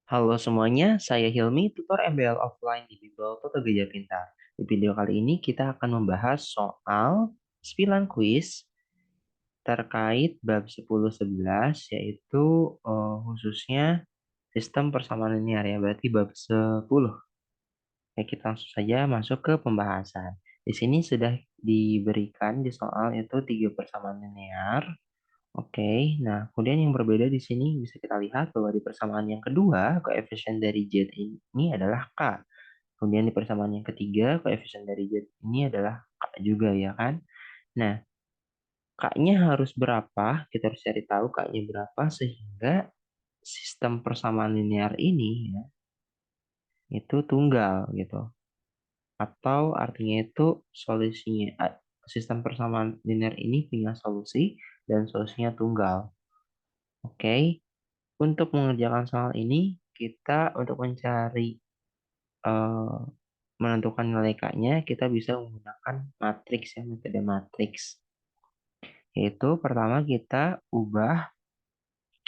Halo semuanya, saya Hilmi, tutor MBL offline di Bimbel Toto Gajah Pintar. Di video kali ini kita akan membahas soal 9 kuis terkait bab 10-11, yaitu khususnya sistem persamaan linear ya, berarti bab 10. Oke, kita langsung saja masuk ke pembahasan. Di sini sudah diberikan di soal itu 3 persamaan linear. Oke, nah kemudian yang berbeda di sini bisa kita lihat bahwa di persamaan yang kedua, koefisien dari Z ini adalah K. Kemudian di persamaan yang ketiga, koefisien dari Z ini adalah K juga ya kan. Nah, K-nya harus berapa? Kita harus cari tahu K-nya berapa sehingga sistem persamaan linear ini ya, itu tunggal gitu. Atau artinya itu solusinya, sistem persamaan linear ini punya solusi dan solusinya tunggal. Oke, untuk mengerjakan soal ini, kita untuk mencari eh, menentukan nilai K-nya, kita bisa menggunakan matriks ya, metode matriks. Yaitu pertama kita ubah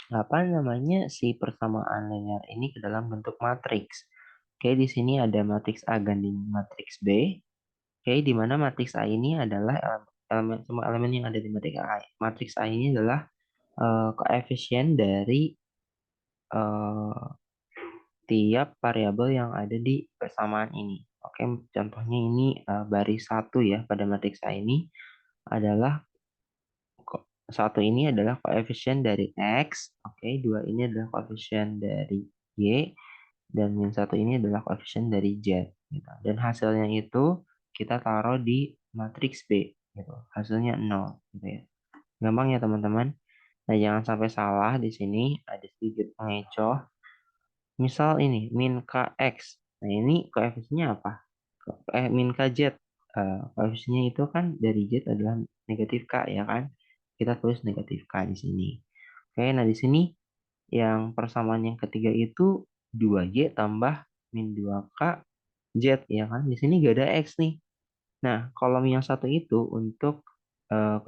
apa namanya si persamaan linear ini ke dalam bentuk matriks. Oke, di sini ada matriks A gandeng matriks B. Oke, di mana matriks A ini adalah elemen semua elemen yang ada di matriks A. Matriks A ini adalah koefisien dari eh, tiap variabel yang ada di persamaan ini. Oke, contohnya ini baris satu ya pada matriks A ini adalah satu ini adalah koefisien dari X, oke, dua ini adalah koefisien dari Y, dan min satu ini adalah koefisien dari Z. Gitu. Dan hasilnya itu kita taruh di matriks B, gitu. Hasilnya 0, gitu ya. Gampang ya teman-teman. Nah, jangan sampai salah di sini ada sedikit pengecoh. Misal ini min KX. Nah, ini koefisiennya apa? Min KZ. Koefisiennya itu kan dari Z adalah negatif K ya kan? Kita tulis negatif K di sini. Oke, nah di sini yang persamaan yang ketiga itu 2Y tambah min 2K Z ya kan? Di sini gak ada X nih. Nah, kolom yang satu itu untuk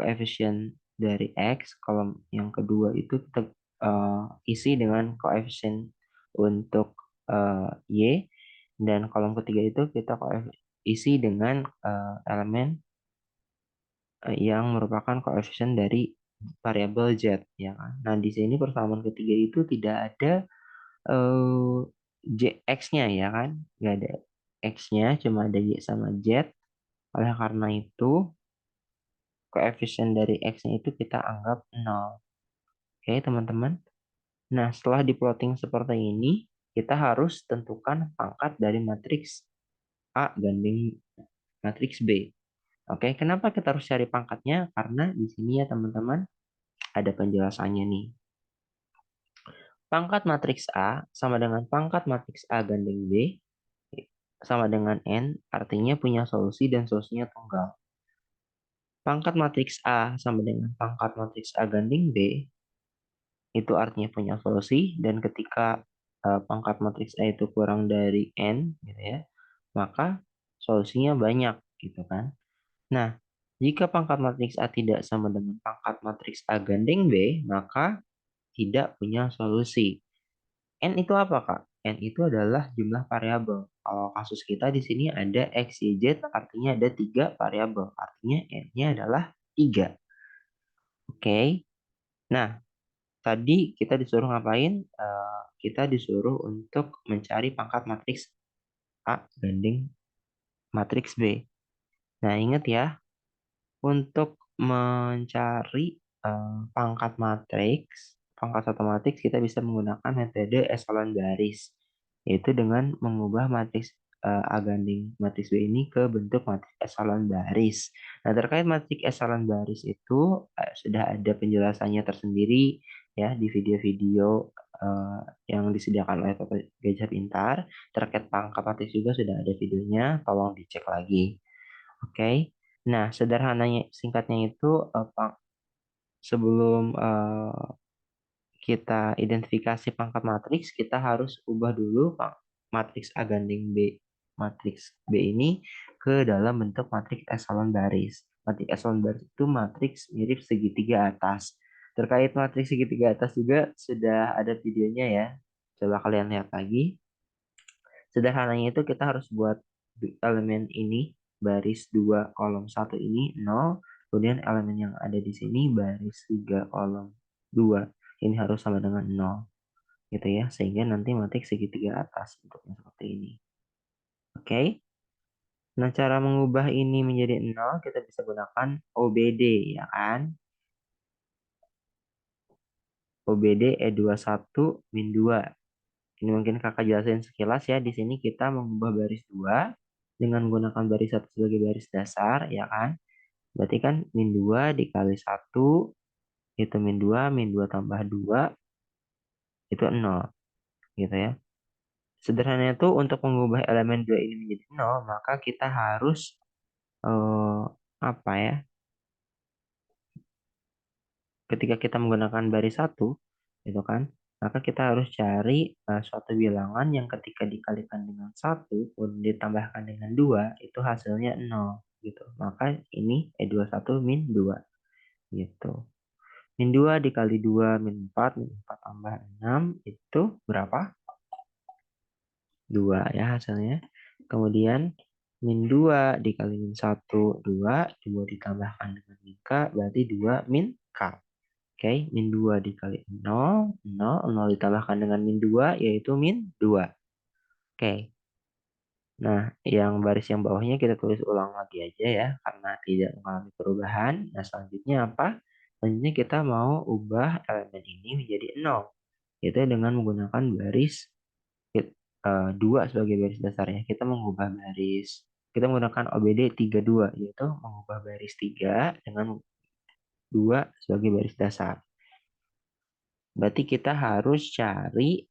koefisien dari X, kolom yang kedua itu kita isi dengan koefisien untuk Y, dan kolom ketiga itu kita isi dengan elemen yang merupakan koefisien dari variabel Z ya kan. Nah, di sini persamaan ketiga itu tidak ada X-nya ya kan. Nggak ada X-nya, cuma ada Y sama Z. Oleh karena itu, koefisien dari X-nya itu kita anggap 0. Oke, teman-teman. Nah, setelah diplotting seperti ini, kita harus tentukan pangkat dari matriks A gandeng matriks B. Oke, kenapa kita harus cari pangkatnya? Karena di sini ya teman-teman, ada penjelasannya nih. Pangkat matriks A sama dengan pangkat matriks A gandeng B sama dengan N, artinya punya solusi dan solusinya tunggal. Pangkat matriks A sama dengan pangkat matriks A gandeng B, itu artinya punya solusi, dan ketika pangkat matriks A itu kurang dari N, gitu ya, maka solusinya banyak, gitu kan. Nah, jika pangkat matriks A tidak sama dengan pangkat matriks A gandeng B, maka tidak punya solusi. N itu apa, Kak? N itu adalah jumlah variabel. Kalau kasus kita di sini ada X, Y, Z, artinya ada 3 variabel. Artinya N-nya adalah 3. Oke. Nah, tadi kita disuruh ngapain? Kita disuruh untuk mencari pangkat matriks A banding matriks B. Nah, ingat ya, untuk mencari pangkat matriks, pangkat satu matriks, kita bisa menggunakan metode eselon baris, yaitu dengan mengubah matriks A ganding matriks B ini ke bentuk matriks eselon baris. Nah, terkait matriks eselon baris itu sudah ada penjelasannya tersendiri ya di video-video eh, yang disediakan oleh Toto Gajah Pintar. Terkait pangkat matriks juga sudah ada videonya, tolong dicek lagi. Oke. Nah, sederhananya singkatnya itu sebelum kita identifikasi pangkat matriks, kita harus ubah dulu matriks A gandeng B, matriks B ini ke dalam bentuk matriks eselon baris. Matriks eselon baris itu matriks mirip segitiga atas. Terkait matriks segitiga atas juga sudah ada videonya ya. Coba kalian lihat lagi. Sederhananya itu kita harus buat elemen ini baris 2 kolom 1 ini 0, kemudian elemen yang ada di sini baris 3 kolom 2 ini harus sama dengan 0 gitu ya, sehingga nanti matriks segitiga atas bentuknya seperti ini. Oke. Nah, cara mengubah ini menjadi 0 kita bisa gunakan OBD ya kan. OBD E21 min 2. Ini mungkin kakak jelasin sekilas ya. Di sini kita mengubah baris 2 dengan menggunakan baris 1 sebagai baris dasar, ya kan? Berarti kan min 2 dikali 1, itu min 2 tambah 2, itu 0. Gitu ya. Sederhananya itu untuk mengubah elemen 2 ini menjadi 0, maka kita harus apa ya? Ketika kita menggunakan baris 1, gitu kan? Maka kita harus cari suatu bilangan yang ketika dikalikan dengan 1 pun ditambahkan dengan 2 itu hasilnya 0 gitu. Maka ini E21 min 2 gitu. Min 2 dikali 2 min 4, min 4 tambah 6 itu berapa? 2 ya hasilnya. Kemudian min 2 dikali min 1, 2, 2 ditambahkan dengan min K berarti 2 min K. Oke, min 2 dikali 0, 0, 0 ditambahkan dengan min 2 yaitu min 2. Oke. Nah, yang baris yang bawahnya kita tulis ulang lagi aja ya, karena tidak mengalami perubahan. Nah, selanjutnya apa? Selanjutnya kita mau ubah elemen ini menjadi 0, yaitu dengan menggunakan baris 2 sebagai baris dasarnya. Kita menggunakan OBD 32, yaitu mengubah baris 3 dengan 2 sebagai baris dasar. Berarti kita harus cari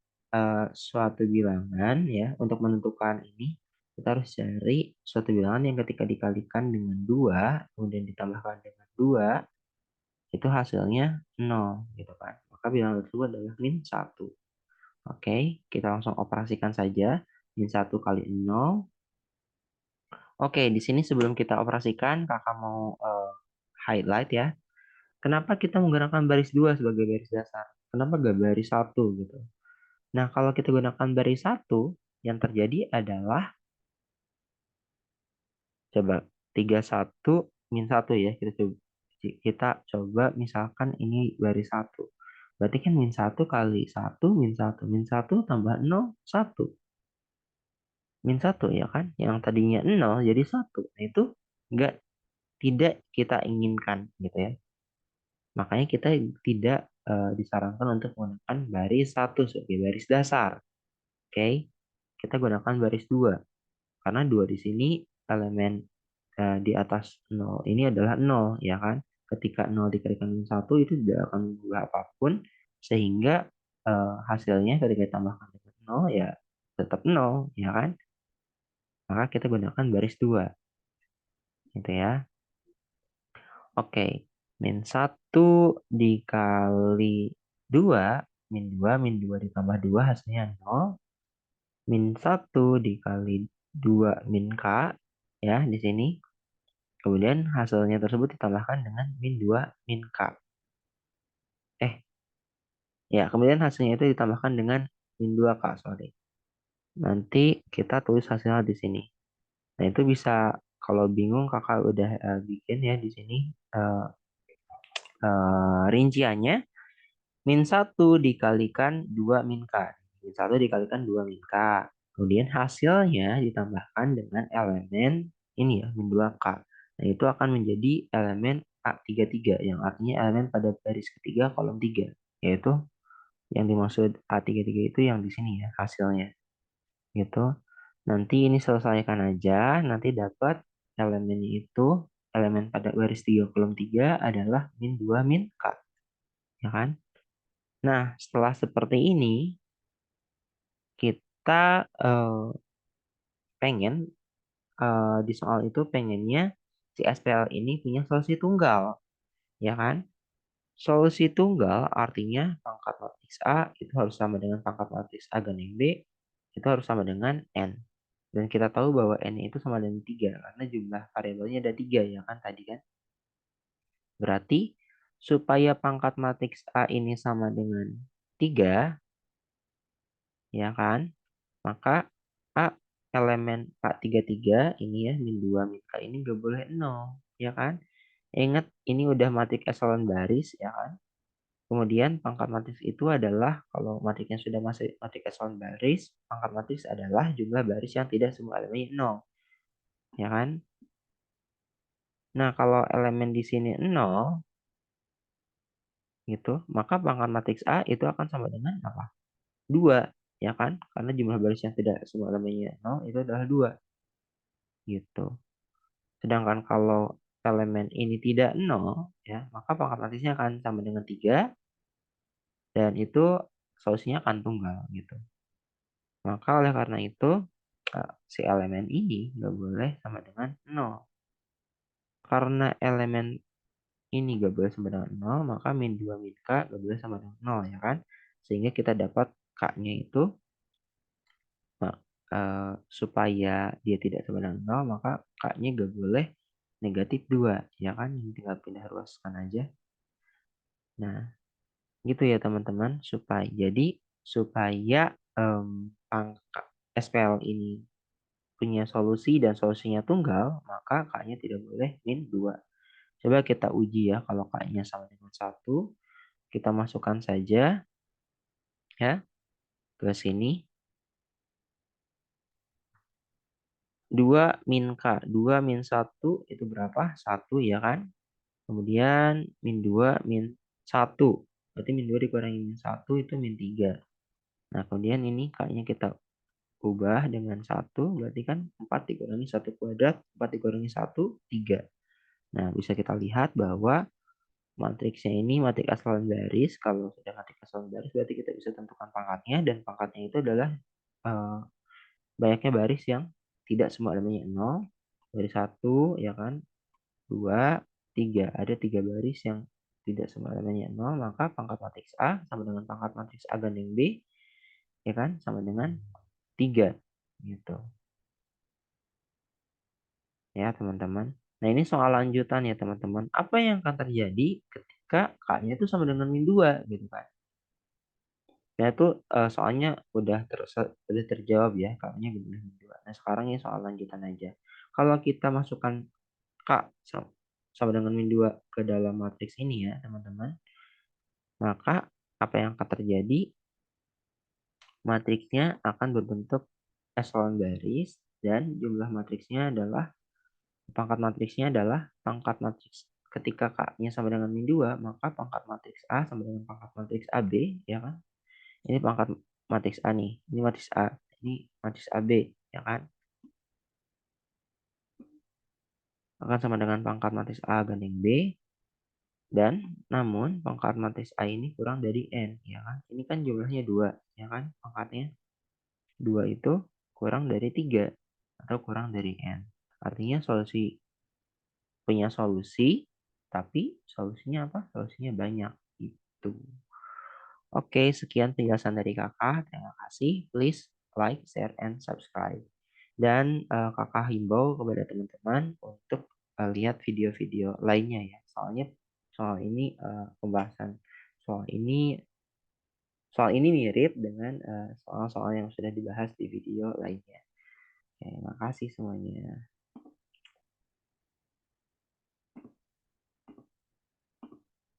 suatu bilangan ya untuk menentukan ini. Kita harus cari suatu bilangan yang ketika dikalikan dengan 2, kemudian ditambahkan dengan 2, itu hasilnya 0 gitu kan. Maka bilangan tersebut adalah min 1. Oke, kita langsung operasikan saja. Min 1 kali 0. Oke, di sini sebelum kita operasikan, kakak mau highlight ya. Kenapa kita menggunakan baris 2 sebagai baris dasar? Kenapa gak baris 1 gitu? Nah, kalau kita gunakan baris 1, yang terjadi adalah, coba 31 min 1 ya. Kita coba misalkan ini baris 1. Berarti kan min 1 kali 1, min 1. Min 1 tambah 0, 1. Min 1 ya kan. Yang tadinya 0 jadi 1. Nah, itu nggak, tidak kita inginkan gitu ya. Makanya kita tidak disarankan untuk menggunakan baris 1 sebagai baris dasar. Oke, kita gunakan baris 2. Karena 2 di sini elemen di atas 0 ini adalah 0 ya kan. Ketika 0 dikalikan dengan 1 itu tidak akan mengubah apapun. Sehingga hasilnya ketika ditambahkan dengan 0 ya tetap 0 ya kan. Maka kita gunakan baris 2. Gitu ya. Oke, min 1 dikali 2, min 2 ditambah 2 hasilnya 0. Min 1 dikali 2 min K ya di sini. Kemudian hasilnya tersebut ditambahkan dengan min 2 min K. Ya, kemudian hasilnya itu ditambahkan dengan min 2K, sorry. Nanti kita tulis hasilnya di sini. Nah, itu bisa, kalau bingung kakak udah bikin ya di sini rinciannya. Min 1 dikalikan 2 min K. Min 1 dikalikan 2 min K. Kemudian hasilnya ditambahkan dengan elemen ini ya, min 2K. Nah, itu akan menjadi elemen A33, yang artinya elemen pada baris ketiga kolom 3. Yaitu yang dimaksud A33 itu yang di sini ya, hasilnya. Gitu. Nanti ini selesaikan aja, nanti dapat elemennya itu, elemen pada baris 3 kolom 3 adalah min 2 min K. Ya kan? Nah, setelah seperti ini, kita pengen di soal itu pengennya si SPL ini punya solusi tunggal, ya kan? Solusi tunggal artinya pangkat matriks A itu harus sama dengan pangkat matriks A gandeng B, itu harus sama dengan N. Dan kita tahu bahwa N itu sama dengan 3, karena jumlah variabelnya ada 3, ya kan tadi kan? Berarti supaya pangkat matriks A ini sama dengan 3, ya kan? Maka A elemen K33 ini ya, min 2 min K ini nggak boleh 0, ya kan? Ingat ini udah matrik eselon baris, ya kan? Kemudian pangkat matriks itu adalah kalau matriksnya sudah masuk matrik eselon baris, pangkat matriks adalah jumlah baris yang tidak semua elemennya 0, ya kan? Nah, kalau elemen di sini 0 gitu, maka pangkat matriks A itu akan sama dengan apa? 2, ya kan? Karena jumlah baris yang tidak semua elemennya 0 itu adalah 2, gitu. Sedangkan kalau elemen ini tidak 0, ya, maka pangkat matriksnya akan sama dengan 3, dan itu solusinya akan tunggal, gitu. Maka oleh karena itu, si elemen ini nggak boleh sama dengan 0. Karena elemen ini nggak boleh sama dengan 0, maka min 2 min K nggak boleh sama dengan 0, ya kan? Sehingga kita dapat K-nya itu, supaya dia tidak sama dengan 0, maka K-nya nggak boleh negatif 2, ya kan? Ini tinggal pindah ruaskan aja. Nah, gitu ya teman-teman, supaya pangkat SPL ini punya solusi dan solusinya tunggal, maka K-nya tidak boleh min 2. Coba kita uji ya, kalau K-nya sama dengan 1, kita masukkan saja ya ke sini. 2 min K, 2 min 1 itu berapa? 1, ya kan? Kemudian min 2 min 1. Berarti min 2 dikurangi min 1 itu min 3. Nah, kemudian ini K-nya kita ubah dengan 1, berarti kan 4 dikurangi 1 kuadrat, 4 dikurangi 1, 3. Nah, bisa kita lihat bahwa matriksnya ini matrik eselon baris. Kalau sudah matrik eselon baris, berarti kita bisa tentukan pangkatnya, dan pangkatnya itu adalah banyaknya baris yang tidak semua elemennya 0. Baris 1, ya kan? 2, 3. Ada 3 baris yang tidak semua elemennya 0, maka pangkat matriks A sama dengan pangkat matriks A gandeng B, ya kan? Sama dengan 3. Gitu. Ya, teman-teman. Nah, ini soal lanjutan ya, teman-teman. Apa yang akan terjadi ketika K-nya itu sama dengan min 2, gitu kan? Nah, itu soalnya udah terjawab ya, K-nya min 2. Nah, sekarang ini soal lanjutan aja. Kalau kita masukkan K sama dengan min 2 ke dalam matriks ini ya, teman-teman, maka apa yang akan terjadi? Matriksnya akan berbentuk eselon baris, dan jumlah matriksnya adalah pangkat matriks ketika K-nya sama dengan min 2, maka pangkat matriks A sama dengan pangkat matriks AB, ya kan? Ini pangkat matriks A nih, ini matriks A, ini matriks AB, ya kan? Akan sama dengan pangkat matriks A gandeng B, dan namun pangkat matriks A ini kurang dari N, ya kan? Ini kan jumlahnya 2, ya kan? Pangkatnya 2 itu kurang dari 3 atau kurang dari N. Artinya punya solusi, tapi solusinya apa? Solusinya banyak, gitu. Oke, sekian penjelasan dari Kakak. Terima kasih. Please like, share, and subscribe. Dan Kakak himbau kepada teman-teman untuk lihat video-video lainnya ya. Soalnya soal ini pembahasan soal ini soal ini mirip dengan soal-soal yang sudah dibahas di video lainnya. Oke, terima kasih semuanya.